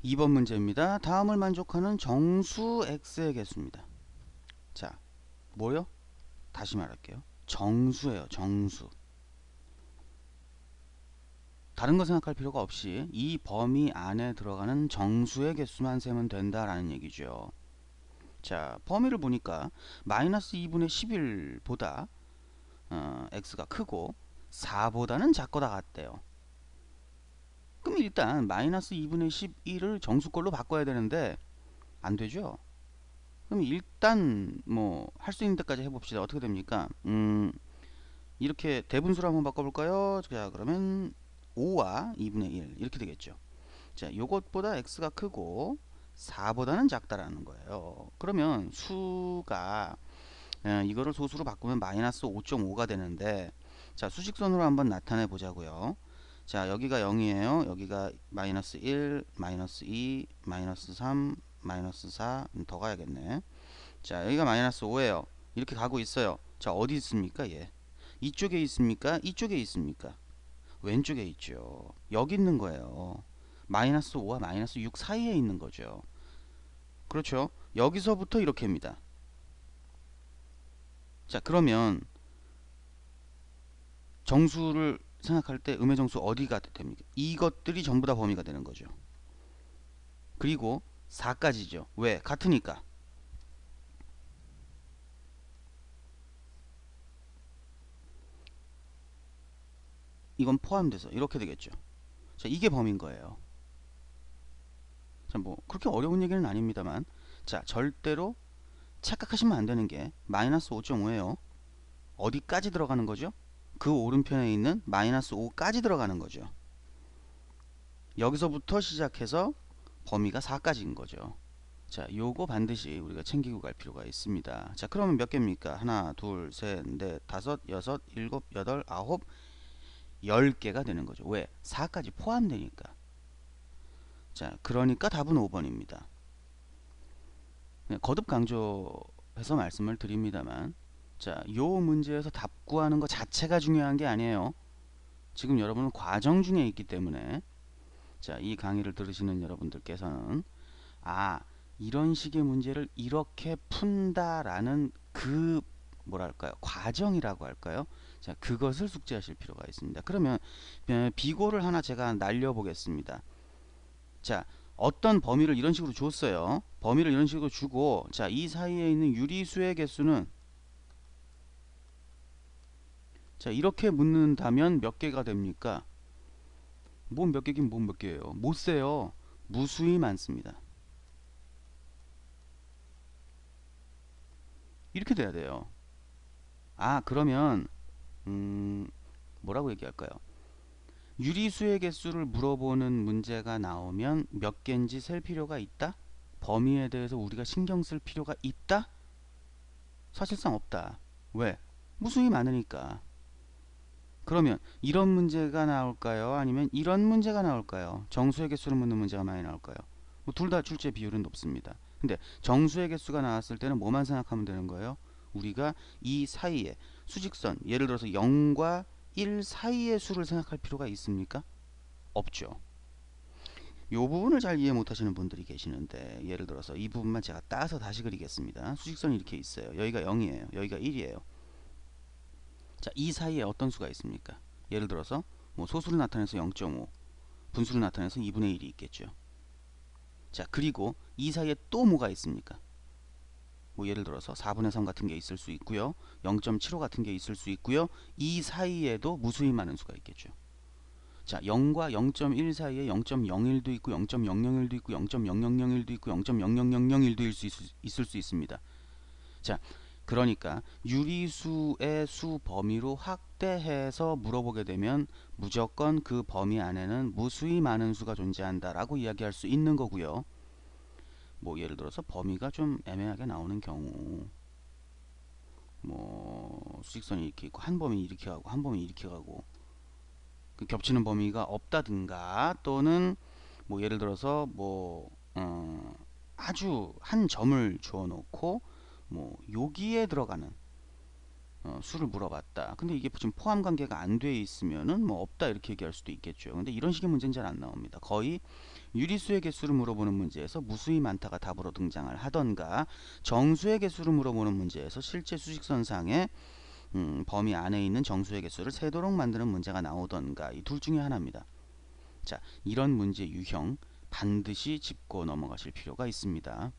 2번 문제입니다. 다음을 만족하는 정수 x의 개수입니다. 자, 뭐요? 다시 말할게요. 정수예요. 정수. 다른 거 생각할 필요가 없이 이 범위 안에 들어가는 정수의 개수만 세면 된다라는 얘기죠. 자, 범위를 보니까 마이너스 2분의 11보다 x가 크고 4보다는 작거나 같대요. 그럼 일단 마이너스 2분의 11을 정수꼴로 바꿔야 되는데 안 되죠. 그럼 일단 뭐 할 수 있는 데까지 해봅시다. 어떻게 됩니까? 이렇게 대분수로 한번 바꿔볼까요? 자, 그러면 5와 2분의 1 이렇게 되겠죠. 자, 요것보다 x가 크고 4보다는 작다라는 거예요. 그러면 수가 이거를 소수로 바꾸면 마이너스 5.5가 되는데, 자, 수직선으로 한번 나타내 보자고요. 자, 여기가 0이에요. 여기가 마이너스 1, 마이너스 2, 마이너스 3, 마이너스 4, 더 가야겠네. 자, 여기가 마이너스 5예요. 이렇게 가고 있어요. 자, 어디 있습니까? 얘. 이쪽에 있습니까? 이쪽에 있습니까? 왼쪽에 있죠. 여기 있는 거예요. 마이너스 5와 마이너스 6 사이에 있는 거죠. 그렇죠? 여기서부터 이렇게입니다. 자, 그러면 정수를 생각할 때 음의 정수 어디가 됩니까? 이것들이 전부 다 범위가 되는 거죠. 그리고 4까지죠. 왜? 같으니까. 이건 포함돼서 이렇게 되겠죠. 자, 이게 범위인 거예요. 자, 뭐 그렇게 어려운 얘기는 아닙니다만, 자, 절대로 착각하시면 안 되는 게 마이너스 5.5예요. 어디까지 들어가는 거죠? 그 오른편에 있는 마이너스 5까지 들어가는 거죠. 여기서부터 시작해서 범위가 4까지인 거죠. 자, 요거 반드시 우리가 챙기고 갈 필요가 있습니다. 자, 그러면 몇 개입니까? 하나, 둘, 셋, 넷, 다섯, 여섯, 일곱, 여덟, 아홉, 10개가 되는 거죠. 왜? 4까지 포함되니까. 자, 그러니까 답은 5번입니다. 거듭 강조해서 말씀을 드립니다만, 자, 요 문제에서 답 구하는 것 자체가 중요한 게 아니에요. 지금 여러분은 과정 중에 있기 때문에, 자, 이 강의를 들으시는 여러분들께서는 이런 식의 문제를 이렇게 푼다라는 그 뭐랄까요? 과정이라고 할까요? 자, 그것을 숙지하실 필요가 있습니다. 그러면 비고를 하나 제가 날려보겠습니다. 자, 어떤 범위를 이런 식으로 줬어요. 범위를 이런 식으로 주고, 자, 이 사이에 있는 유리수의 개수는, 자, 이렇게 묻는다면 몇 개가 됩니까? 뭐 몇 개긴 뭐 몇 개예요. 못 세요. 무수히 많습니다. 이렇게 돼야 돼요. 그러면 뭐라고 얘기할까요? 유리수의 개수를 물어보는 문제가 나오면 몇 개인지 셀 필요가 있다? 범위에 대해서 우리가 신경 쓸 필요가 있다? 사실상 없다. 왜? 무수히 많으니까. 그러면 이런 문제가 나올까요? 아니면 이런 문제가 나올까요? 정수의 개수를 묻는 문제가 많이 나올까요? 뭐 둘 다 출제 비율은 높습니다. 근데 정수의 개수가 나왔을 때는 뭐만 생각하면 되는 거예요? 우리가 이 사이에 수직선, 예를 들어서 0과 1 사이의 수를 생각할 필요가 있습니까? 없죠. 이 부분을 잘 이해 못하시는 분들이 계시는데, 예를 들어서 이 부분만 제가 따서 다시 그리겠습니다. 수직선이 이렇게 있어요. 여기가 0이에요. 여기가 1이에요. 자, 이 사이에 어떤 수가 있습니까? 예를 들어서 뭐 소수를 나타내서 0.5, 분수를 나타내서 2분의 1이 있겠죠. 자, 그리고 이 사이에 또 뭐가 있습니까? 뭐 예를 들어서 4분의 3 같은 게 있을 수 있고요. 0.75 같은 게 있을 수 있고요. 이 사이에도 무수히 많은 수가 있겠죠. 자, 0과 0.1 사이에 0.01도 있고 0.001도 있고 0.0001도 있고 0.0001도 있을 수 있습니다. 자, 그러니까 유리수의 수 범위로 확대해서 물어보게 되면 무조건 그 범위 안에는 무수히 많은 수가 존재한다라고 이야기할 수 있는 거고요. 뭐 예를 들어서 범위가 좀 애매하게 나오는 경우, 뭐 수직선이 이렇게 있고 한 범위 이렇게 가고 한 범위 이렇게 가고 그 겹치는 범위가 없다든가, 또는 뭐 예를 들어서 뭐 아주 한 점을 주어 놓고 뭐 여기에 들어가는 수를 물어봤다. 근데 이게 지금 포함 관계가 안 돼 있으면은 뭐 없다 이렇게 얘기할 수도 있겠죠. 근데 이런 식의 문제는 잘 안 나옵니다. 거의 유리수의 개수를 물어보는 문제에서 무수히 많다가 답으로 등장을 하던가, 정수의 개수를 물어보는 문제에서 실제 수직선상에 범위 안에 있는 정수의 개수를 세도록 만드는 문제가 나오던가, 이 둘 중에 하나입니다. 자, 이런 문제 유형 반드시 짚고 넘어가실 필요가 있습니다.